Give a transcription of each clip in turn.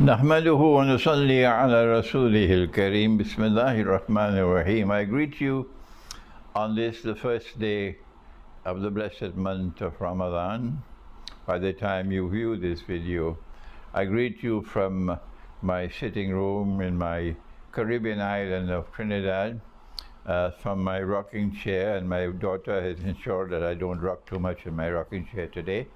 نحمده ونصلي على رسوله الكريم بسم الله الرحمن الرحيم. I greet you on this, the first day of the blessed month of Ramadan. By the time you view this video, I greet you from my sitting room in my Caribbean island of Trinidad, from my rocking chair, and my daughter has ensured that I don't rock too much in my rocking chair today.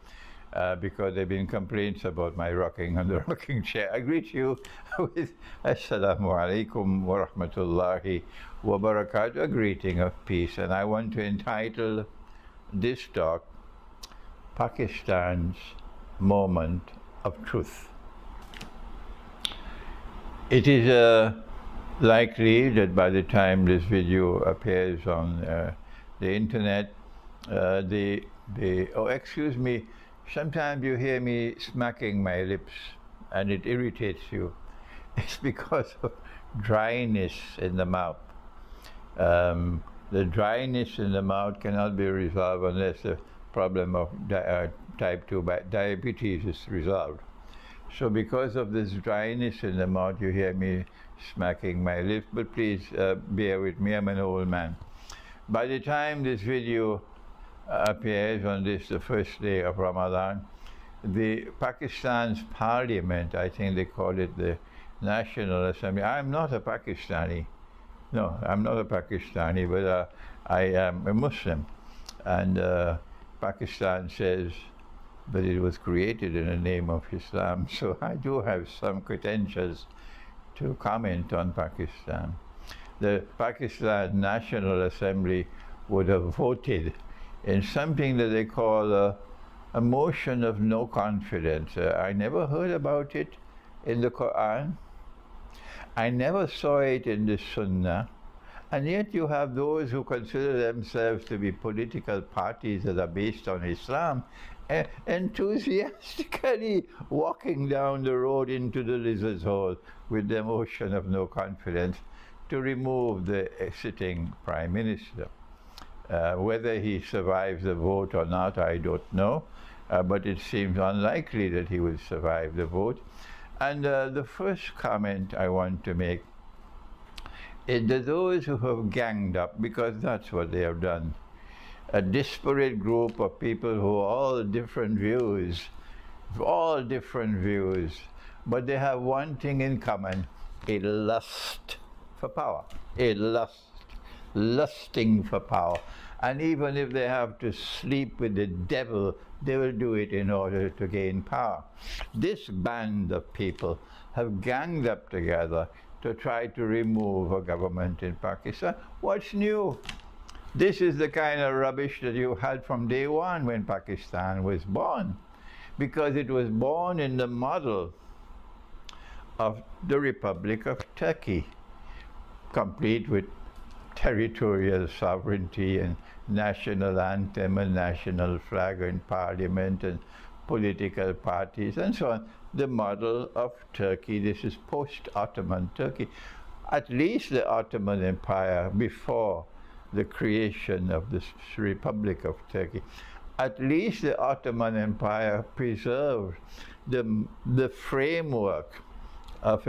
Because there have been complaints about my rocking on the rocking chair. I greet you with Assalamu alaikum wa rahmatullahi wa barakatuh, a greeting of peace. And I want to entitle this talk, Pakistan's Moment of Truth. It is likely that by the time this video appears on the internet, excuse me, sometimes you hear me smacking my lips and it irritates you. It's because of dryness in the mouth. The dryness in the mouth cannot be resolved unless the problem of type 2 diabetes is resolved. So because of this dryness in the mouth, you hear me smacking my lips, but please bear with me, I'm an old man. By the time this video appears on this, the first day of Ramadan, the Pakistan's parliament, I think they call it the National Assembly. I'm not a Pakistani. No, I'm not a Pakistani, but I am a Muslim. And Pakistan says that it was created in the name of Islam. So I do have some credentials to comment on Pakistan. The Pakistan National Assembly would have voted in something that they call a motion of no confidence. I never heard about it in the Quran. I never saw it in the Sunnah. And yet you have those who consider themselves to be political parties that are based on Islam, enthusiastically walking down the road into the lizard's hole with the motion of no confidence to remove the sitting Prime Minister. Whether he survives the vote or not, I don't know, but it seems unlikely that he will survive the vote. And the first comment I want to make is that those who have ganged up, because that's what they have done, a disparate group of people who have all different views, but they have one thing in common, a lust for power, lusting for power. And even if they have to sleep with the devil, they will do it in order to gain power. This band of people have ganged up together to try to remove a government in Pakistan. What's new? This is the kind of rubbish that you had from day one when Pakistan was born, because it was born in the model of the Republic of Turkey, complete with territorial sovereignty and national anthem and national flag and parliament and political parties and so on. The model of Turkey, this is post-Ottoman Turkey. At least the Ottoman Empire before the creation of this Republic of Turkey, at least the Ottoman Empire preserved the framework of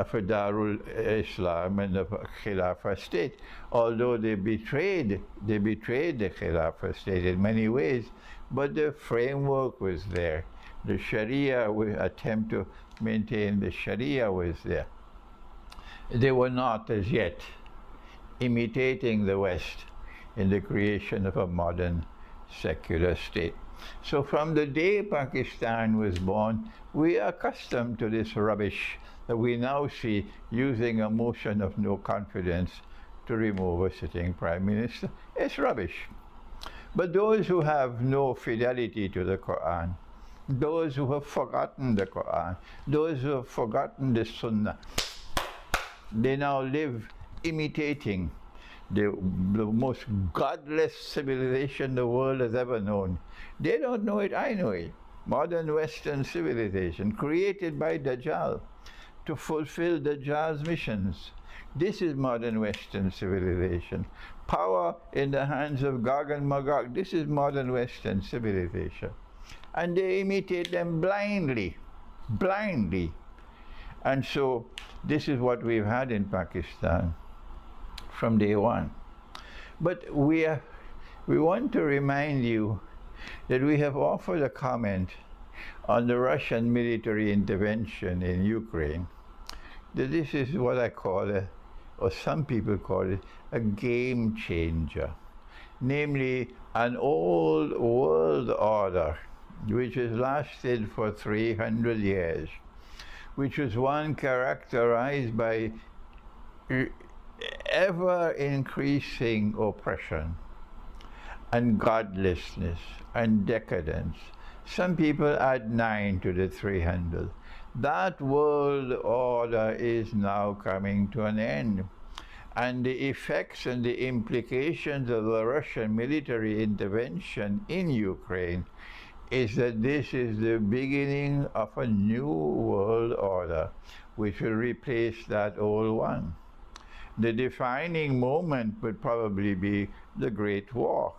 for Darul Islam and the Khilafah state, although they betrayed the Khilafah state in many ways, but the framework was there. The Sharia attempt to maintain the Sharia was there. They were not as yet imitating the West in the creation of a modern secular state. So from the day Pakistan was born, we are accustomed to this rubbish that we now see using a motion of no confidence to remove a sitting Prime Minister. It's rubbish. But those who have no fidelity to the Quran, those who have forgotten the Quran, those who have forgotten the Sunnah, they now live imitating the most godless civilization the world has ever known. They don't know it, I know it. Modern Western civilization created by Dajjal to fulfill Dajjal's missions. This is modern Western civilization. Power in the hands of Gog and Magog. This is modern Western civilization. And they imitate them blindly. blindly. And so this is what we've had in Pakistan from day one. But we want to remind you that we have offered a comment on the Russian military intervention in Ukraine, that this is what I call, or some people call it, a game changer. Namely, an old world order which has lasted for 300 years, which was one characterized by ever-increasing oppression and godlessness and decadence. Some people add 9 to the 300. That world order is now coming to an end. And the effects and the implications of the Russian military intervention in Ukraine is that this is the beginning of a new world order which will replace that old one. The defining moment would probably be the Great War.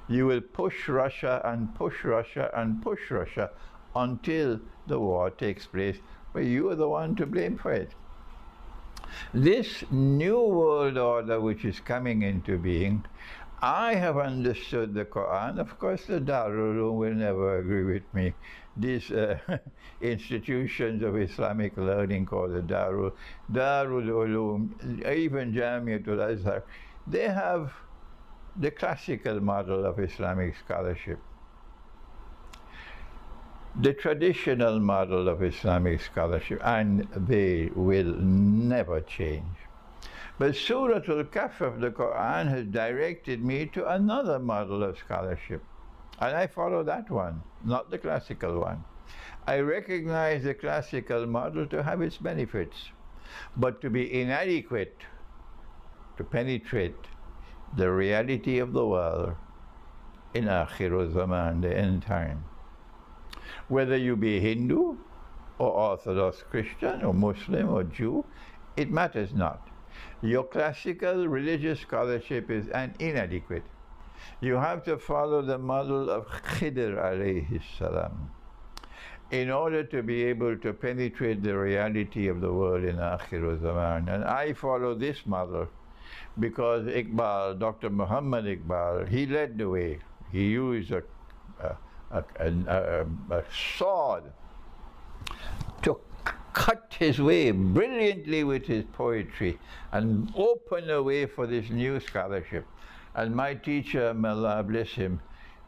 You will push Russia and push Russia and push Russia until the war takes place, but you are the one to blame for it. This new world order which is coming into being, I have understood the Quran. Of course, the Darul Uloom will never agree with me. These institutions of Islamic learning called the Darul Uloom, even Jamiatul Azhar, they have the classical model of Islamic scholarship, the traditional model of Islamic scholarship, and they will never change. But Surah Al-Kahf of the Quran has directed me to another model of scholarship, and I follow that one, not the classical one. I recognize the classical model to have its benefits, but to be inadequate to penetrate the reality of the world in Akhir Zaman, the end time. Whether you be Hindu or Orthodox Christian or Muslim or Jew, it matters not. Your classical religious scholarship is inadequate. You have to follow the model of Khidr alayhi salam in order to be able to penetrate the reality of the world in Akhir Zaman. And I follow this model because Iqbal, Dr. Muhammad Iqbal, he led the way. He used a sword to cut his way brilliantly with his poetry and open a way for this new scholarship. And my teacher, may Allah bless him,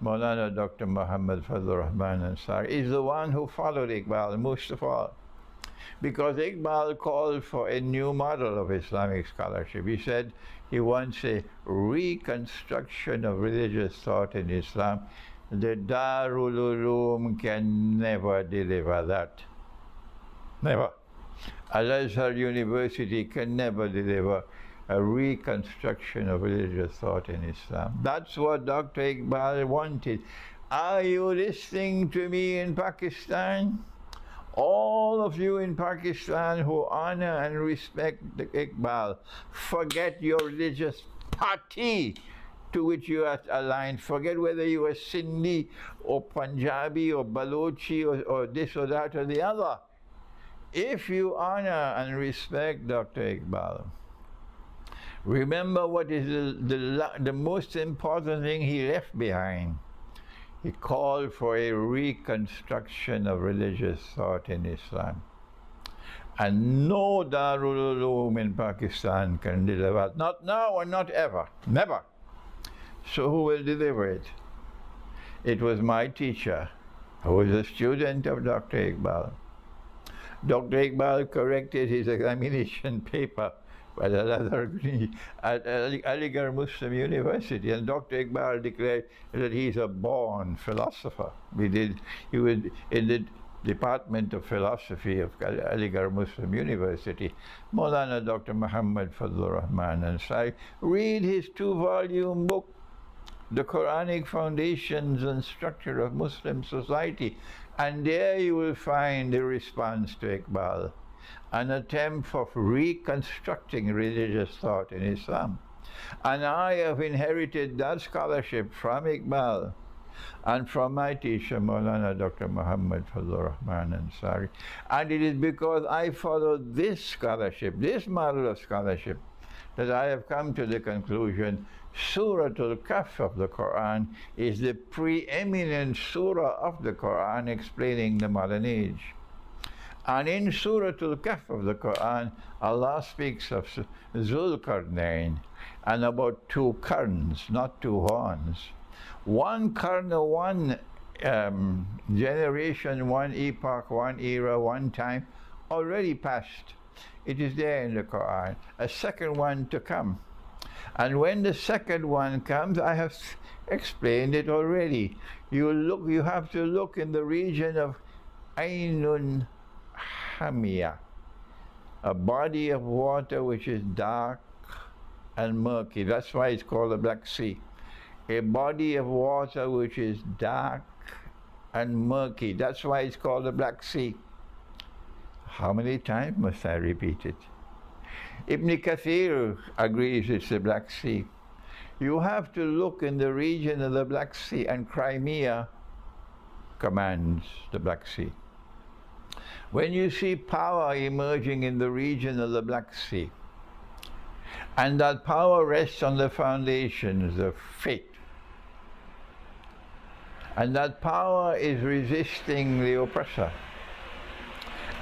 Maulana Dr. Muhammad Fadlur Rahman Ansari, is the one who followed Iqbal most of all. Because Iqbal called for a new model of Islamic scholarship. He said he wants a reconstruction of religious thought in Islam. The Darul Uloom can never deliver that. Never. Al-Azhar University can never deliver a reconstruction of religious thought in Islam. That's what Dr. Iqbal wanted. Are you listening to me in Pakistan? All of you in Pakistan who honor and respect Iqbal, forget your religious party to which you are aligned. Forget whether you are Sindhi or Punjabi or Balochi or this or that or the other. If you honor and respect Dr. Iqbal, remember what is the most important thing he left behind. He called for a reconstruction of religious thought in Islam. And no Darul Uloom in Pakistan can deliver it. Not now or not ever. Never. So who will deliver it? It was my teacher, who was a student of Dr. Iqbal. Dr. Iqbal corrected his examination paper at Aligarh Muslim University, and Dr. Iqbal declared that he's a born philosopher. He was in the Department of Philosophy of Aligarh Muslim University. Maulana Dr. Muhammad Fadlur Rahman Ansari, read his 2-volume book, The Quranic Foundations and Structure of Muslim Society, and there you will find the response to Iqbal, an attempt of reconstructing religious thought in Islam. And I have inherited that scholarship from Iqbal. and from my teacher, Maulana Dr. Muhammad Fazlur Rahman Ansari. And it is because I follow this scholarship, this model of scholarship, that I have come to the conclusion Suratul Kahf of the Quran is the preeminent surah of the Quran explaining the modern age. And in Suratul Kahf of the Quran, Allah speaks of Zulkarnain and about two karns, not two horns. One karna, one generation, one epoch, one era, one time, already passed. It is there in the Quran. A second one to come. And when the second one comes, I have explained it already. You have to look in the region of Ainun Hamia, a body of water which is dark and murky. That's why it's called the Black Sea. A body of water which is dark and murky. That's why it's called the Black Sea. How many times must I repeat it? Ibn Kathir agrees it's the Black Sea. You have to look in the region of the Black Sea, and Crimea commands the Black Sea. When you see power emerging in the region of the Black Sea, and that power rests on the foundations of faith, and that power is resisting the oppressor,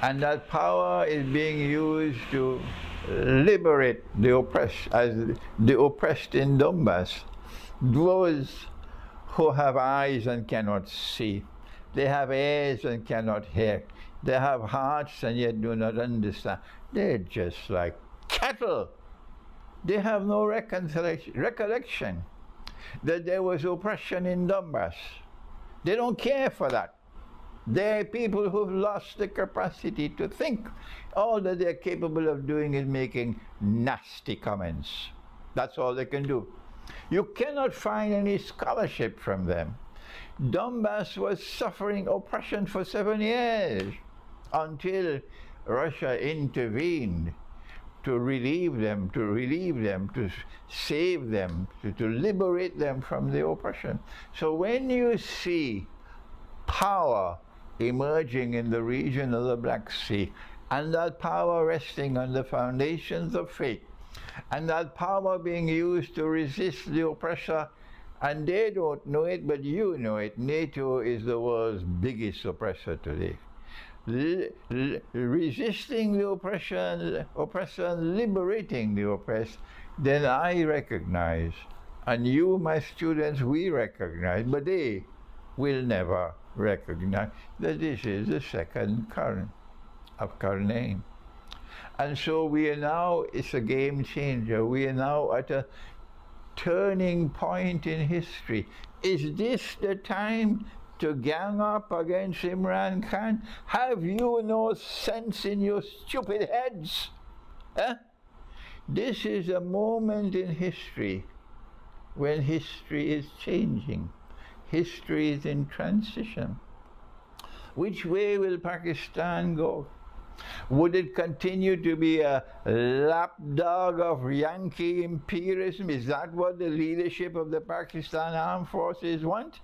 and that power is being used to liberate the oppressed, as the oppressed in Donbass, those who have eyes and cannot see, they have ears and cannot hear, they have hearts and yet do not understand. They're just like cattle. They have no recollection that there was oppression in Donbass. They don't care for that. They're people who've lost the capacity to think. All that they're capable of doing is making nasty comments. That's all they can do. You cannot find any scholarship from them. Donbass was suffering oppression for 7 years until Russia intervened to relieve them, to save them, to liberate them from the oppression. So when you see power emerging in the region of the Black Sea, and that power resting on the foundations of faith, and that power being used to resist the oppressor, and they don't know it, but you know it. NATO is the world's biggest oppressor today. Resisting the oppressor and liberating the oppressed, then I recognize, and you, my students, we recognize, but they will never recognize that this is the second Karn of Karnain. And so we are now, it's a game changer. We are now at a turning point in history. Is this the time to gang up against Imran Khan? Have you no sense in your stupid heads? Huh? This is a moment in history when history is changing. History is in transition. Which way will Pakistan go? Would it continue to be a lapdog of Yankee imperialism? Is that what the leadership of the Pakistan Armed Forces want?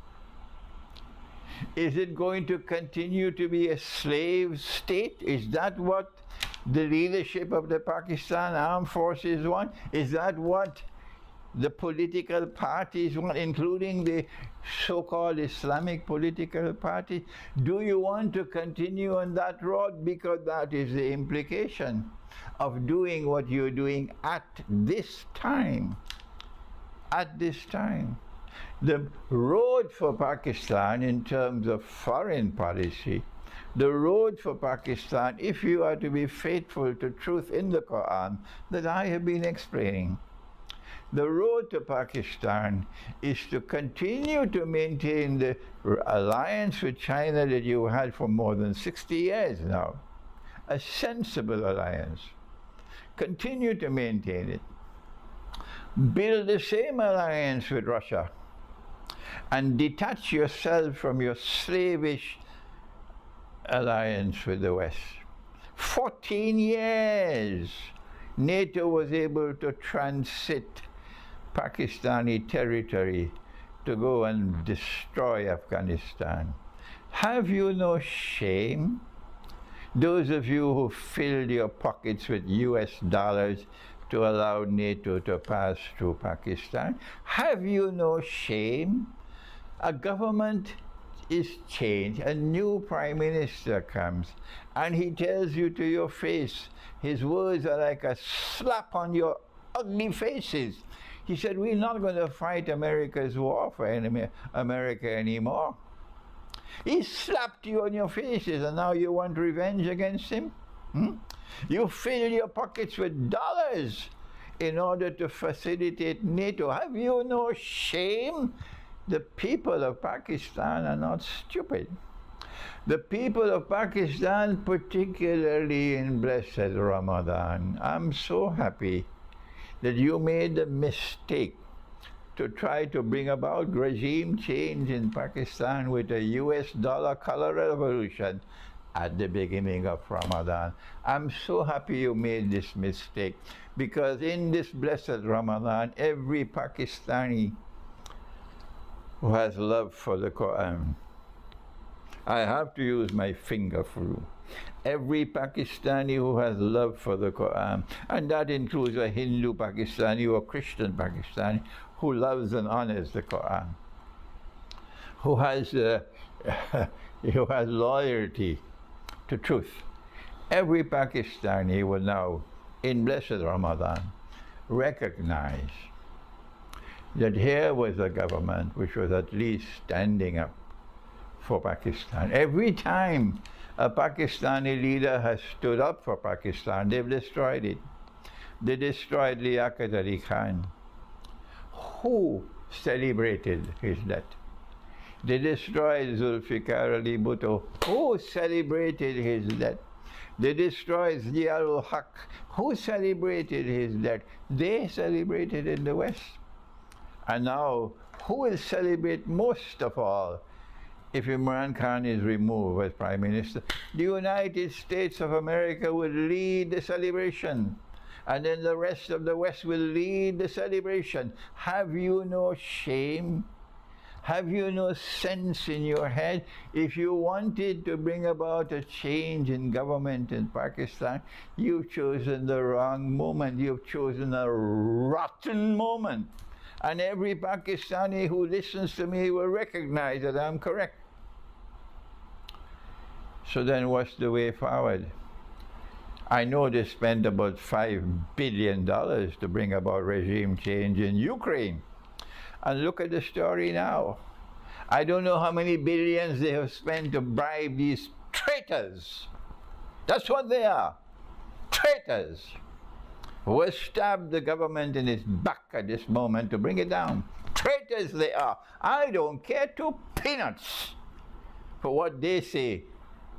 Is it going to continue to be a slave state? Is that what the leadership of the Pakistan Armed Forces want? Is that what the political parties want, including the so-called Islamic political party? Do you want to continue on that road? Because that is the implication of doing what you're doing at this time. At this time. The road for Pakistan in terms of foreign policy, the road for Pakistan, if you are to be faithful to truth in the Quran that I have been explaining, the road to Pakistan is to continue to maintain the alliance with China that you had for more than 60 years now. A sensible alliance. Continue to maintain it. Build the same alliance with Russia and detach yourself from your slavish alliance with the West. 14 years NATO was able to transit Pakistani territory to go and destroy Afghanistan. Have you no shame? Those of you who filled your pockets with US dollars to allow NATO to pass through Pakistan, have you no shame? A government is changed, a new prime minister comes, and he tells you to your face, his words are like a slap on your ugly faces. He said, we're not going to fight America's war for America anymore. He slapped you on your faces, and now you want revenge against him? You fill your pockets with dollars in order to facilitate NATO. Have you no shame? The people of Pakistan are not stupid. The people of Pakistan, particularly in blessed Ramadan, I'm so happy that you made the mistake to try to bring about regime change in Pakistan with a US dollar color revolution at the beginning of Ramadan. I'm so happy you made this mistake, because in this blessed Ramadan, every Pakistani who has love for the Quran, I have to use my finger for you, every Pakistani who has love for the Quran, and that includes a Hindu Pakistani or Christian Pakistani who loves and honors the Quran, who has loyalty to truth. Every Pakistani will now, in blessed Ramadan, recognize that here was a government which was at least standing up for Pakistan. Every time a Pakistani leader has stood up for Pakistan, they've destroyed it. They destroyed Liaquat Ali Khan. Who celebrated his death? They destroyed Zulfikar Ali Bhutto. Who celebrated his death? They destroyed Zia-ul Haq. Who celebrated his death? They celebrated in the West. And now, who will celebrate most of all if Imran Khan is removed as Prime Minister? The United States of America will lead the celebration, and then the rest of the West will lead the celebration. Have you no shame? Have you no sense in your head? If you wanted to bring about a change in government in Pakistan, you've chosen the wrong moment. You've chosen a rotten moment. And every Pakistani who listens to me will recognize that I'm correct. So then what's the way forward? I know they spent about $5 billion to bring about regime change in Ukraine. And look at the story now. I don't know how many billions they have spent to bribe these traitors. That's what they are. Traitors. Who has stabbed the government in its back at this moment to bring it down. Traitors they are. I don't care two peanuts for what they say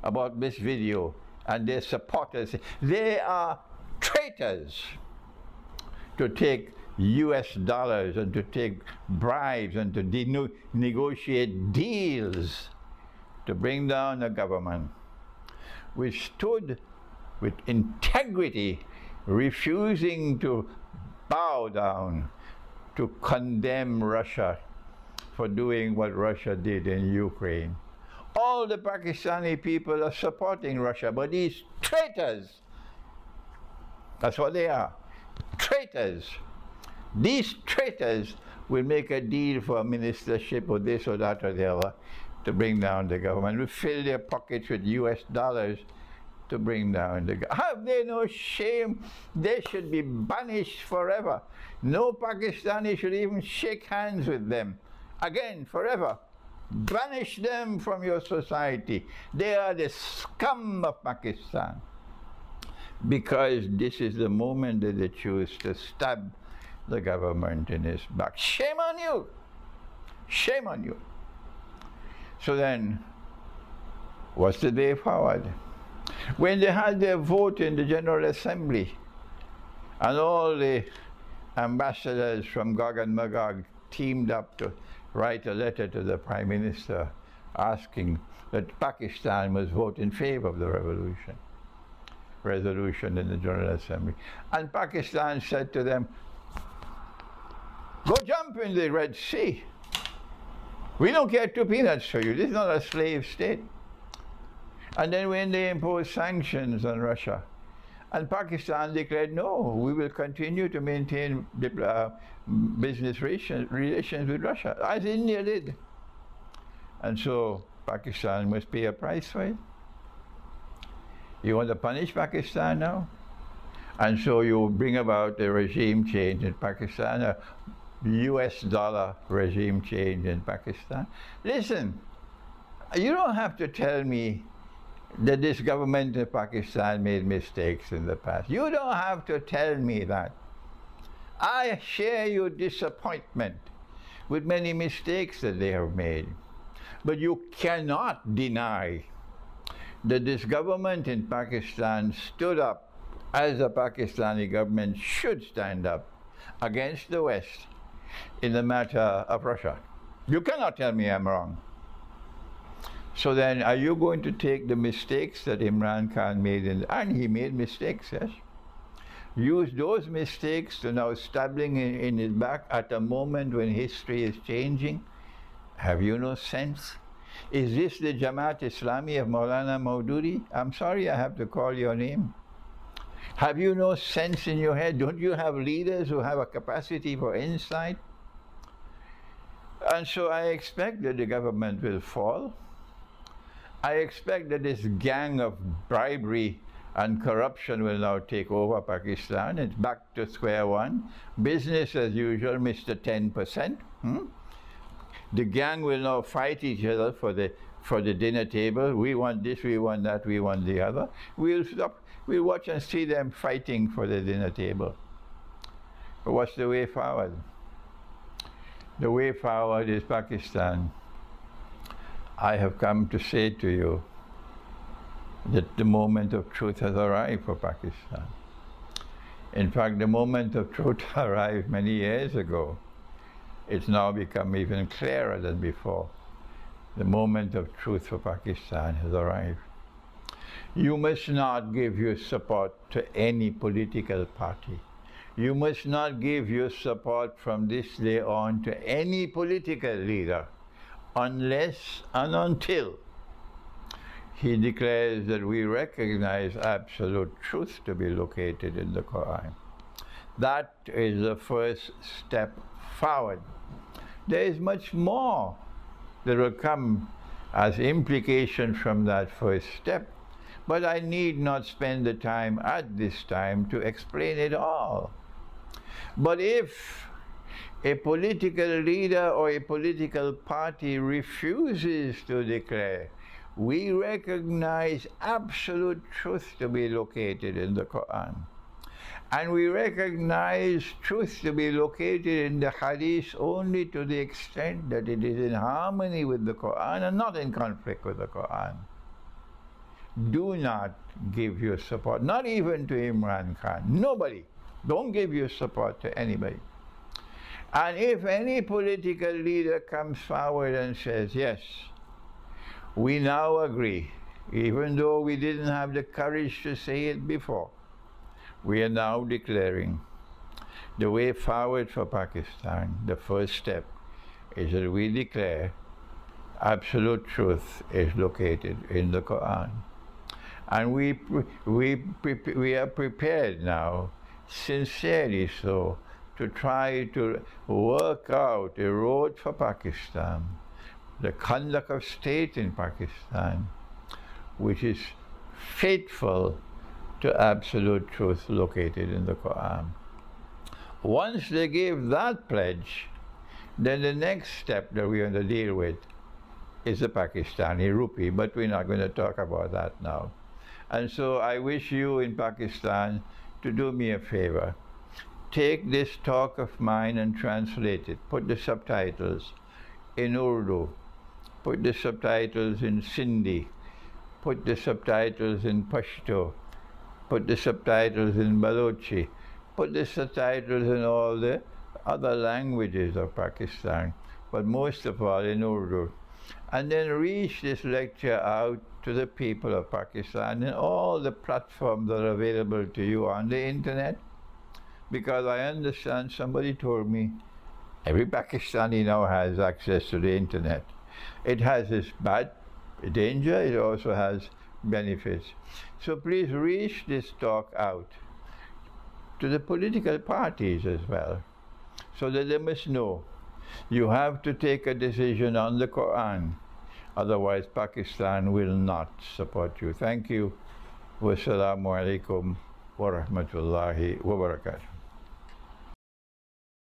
about this video and their supporters. They are traitors to take US dollars and to take bribes and to negotiate deals to bring down a government which stood with integrity, refusing to bow down to condemn Russia for doing what Russia did in Ukraine. All the Pakistani people are supporting Russia, but these traitors, that's what they are, traitors. These traitors will make a deal for a ministership or this or that or the other to bring down the government, will fill their pockets with US dollars to bring down the government. Have they no shame? They should be banished forever. No Pakistani should even shake hands with them. Again, forever. Banish them from your society. They are the scum of Pakistan. Because this is the moment that they choose to stab the government in its back. Shame on you! Shame on you! So then, what's the way forward? When they had their vote in the General Assembly, and all the ambassadors from Gog and Magog teamed up to write a letter to the Prime Minister asking that Pakistan must vote in favor of the resolution in the General Assembly. And Pakistan said to them, go jump in the Red Sea. We don't care two peanuts for you. This is not a slave state. And then when they imposed sanctions on Russia, and Pakistan declared, no, we will continue to maintain business relations with Russia, as India did. And so Pakistan must pay a price for it. You want to punish Pakistan now? And so you bring about a regime change in Pakistan, a US dollar regime change in Pakistan. Listen, you don't have to tell me that this government in Pakistan made mistakes in the past. You don't have to tell me that. I share your disappointment with many mistakes that they have made. But you cannot deny that this government in Pakistan stood up, as the Pakistani government should stand up, against the West in the matter of Russia. You cannot tell me I'm wrong. So then, are you going to take the mistakes that Imran Khan made, and he made mistakes, yes? Use those mistakes to now stabbing in his back at a moment when history is changing? Have you no sense? Is this the Jamaat Islami of Maulana Maududi? I'm sorry I have to call your name. Have you no sense in your head? Don't you have leaders who have a capacity for insight? And so I expect that the government will fall. I expect that this gang of bribery and corruption will now take over Pakistan. It's back to square one. Business as usual, Mr. 10%. The gang will now fight each other for the dinner table. We want this, we want that, we want the other. We'll watch and see them fighting for the dinner table. But what's the way forward? The way forward is Pakistan. I have come to say to you that the moment of truth has arrived for Pakistan. In fact, the moment of truth arrived many years ago. It's now become even clearer than before. The moment of truth for Pakistan has arrived. You must not give your support to any political party. You must not give your support from this day on to any political leader unless and until he declares that we recognize absolute truth to be located in the Quran. That is the first step forward. There is much more that will come as implication from that first step, but I need not spend the time at this time to explain it all. But if a political leader or a political party refuses to declare, we recognize absolute truth to be located in the Quran, and we recognize truth to be located in the Hadith only to the extent that it is in harmony with the Quran and not in conflict with the Quran. Do not give your support, not even to Imran Khan. Nobody. Don't give your support to anybody. And if any political leader comes forward and says, yes, we now agree, even though we didn't have the courage to say it before, we are now declaring the way forward for Pakistan. The first step is that we declare absolute truth is located in the Quran. And we are prepared now, sincerely so, to try to work out a road for Pakistan, the conduct of state in Pakistan, which is faithful to absolute truth located in the Quran. Once they give that pledge, then the next step that we're going to deal with is the Pakistani rupee, but we're not going to talk about that now. And so I wish you in Pakistan to do me a favor. Take this talk of mine and translate it. Put the subtitles in Urdu. Put the subtitles in Sindhi. Put the subtitles in Pashto. Put the subtitles in Balochi. Put the subtitles in all the other languages of Pakistan, but most of all in Urdu. And then reach this lecture out to the people of Pakistan and all the platforms that are available to you on the internet. Because I understand somebody told me Every Pakistani now has access to the internet. It has its bad danger, it also has benefits. So please reach this talk out to the political parties as well, so that they must know you have to take a decision on the Quran, otherwise Pakistan will not support you. Thank you. Wassalamu alaikum wa rahmatullahi wa barakatuh.